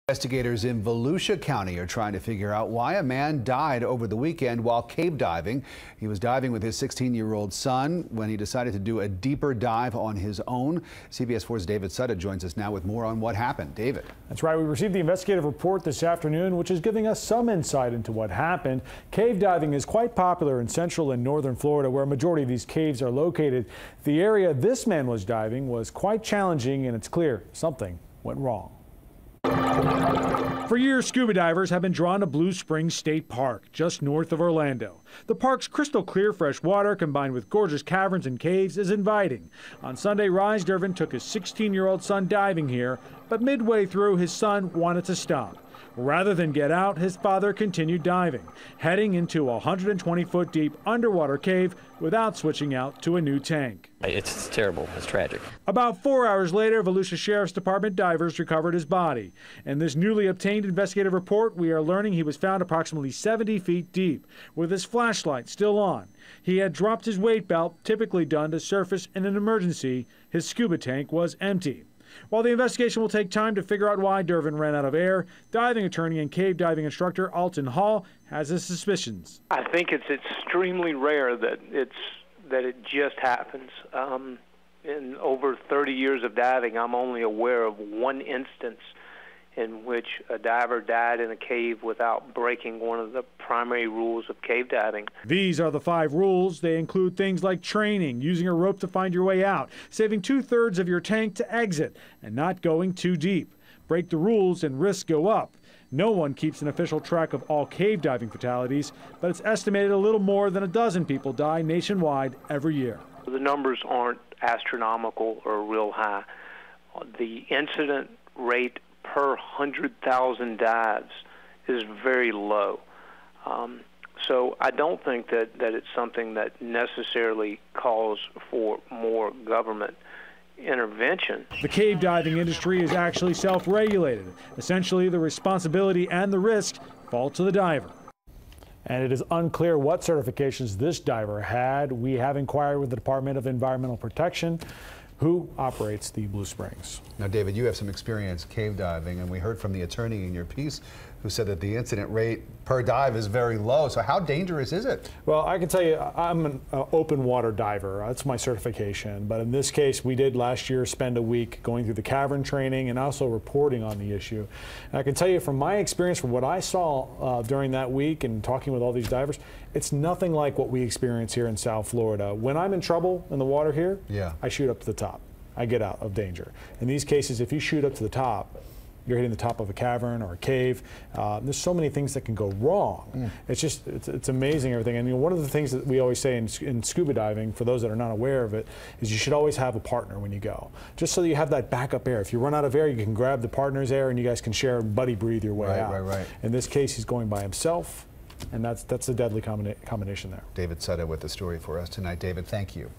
Investigators in Volusia County are trying to figure out why a man died over the weekend while cave diving. He was diving with his 16-year-old son when he decided to do a deeper dive on his own. CBS 4's David Sutta joins us now with more on what happened. David. That's right. We received the investigative report this afternoon, which is giving us some insight into what happened. Cave diving is quite popular in central and northern Florida, where a majority of these caves are located. The area this man was diving was quite challenging, and it's clear something went wrong. For years, scuba divers have been drawn to Blue Springs State Park, just north of Orlando. The park's crystal clear fresh water, combined with gorgeous caverns and caves, is inviting. On Sunday, Ryan Dervin took his 16-year-old son diving here, but midway through, his son wanted to stop. Rather than get out, his father continued diving, heading into a 120-foot deep underwater cave without switching out to a new tank. It's terrible. It's tragic. About 4 hours later, Volusia Sheriff's Department divers recovered his body. In this newly obtained investigative report, we are learning he was found approximately 70 feet deep, with his flashlight still on. He had dropped his weight belt, typically done to surface in an emergency. His scuba tank was empty. While the investigation will take time to figure out why Dervin ran out of air, diving attorney and cave diving instructor Alton Hall has his suspicions. I think it's extremely rare that it just happens. In over 30 years of diving, I'm only aware of one instance in which a diver died in a cave without breaking one of the primary rules of cave diving. These are the 5 rules. They include things like training, using a rope to find your way out, saving 2/3 of your tank to exit, and not going too deep. Break the rules and risks go up. No one keeps an official track of all cave diving fatalities, but it's estimated a little more than a dozen people die nationwide every year. The numbers aren't astronomical or real high. The incident rate per 100,000 dives is very low. So I don't think that it's something that necessarily calls for more government intervention. The cave diving industry is actually self-regulated. Essentially, the responsibility and the risk fall to the diver. And it is unclear what certifications this diver had. We have inquired with the Department of Environmental Protection, who operates the Blue Springs. Now, David, you have some experience cave diving, and we heard from the attorney in your piece who said that the incident rate per dive is very low. So how dangerous is it? Well, I can tell you, I'm an open water diver. That's my certification. But in this case, we did last year spend a week going through the cavern training and also reporting on the issue. And I can tell you from my experience, from what I saw during that week and talking with all these divers, it's nothing like what we experience here in South Florida. When I'm in trouble in the water here, I shoot up to the top. I get out of danger. In these cases, if you shoot up to the top, you're hitting the top of a cavern or a cave. There's so many things that can go wrong. It's amazing, everything. And one of the things that we always say in scuba diving, for those that are not aware of it, is you should always have a partner when you go, just so you have that backup air. If you run out of air, you can grab the partner's air and you guys can share and buddy breathe your way out. Right. In this case, he's going by himself, and that's a deadly combination there. David Sutta with the story for us tonight. David, thank you.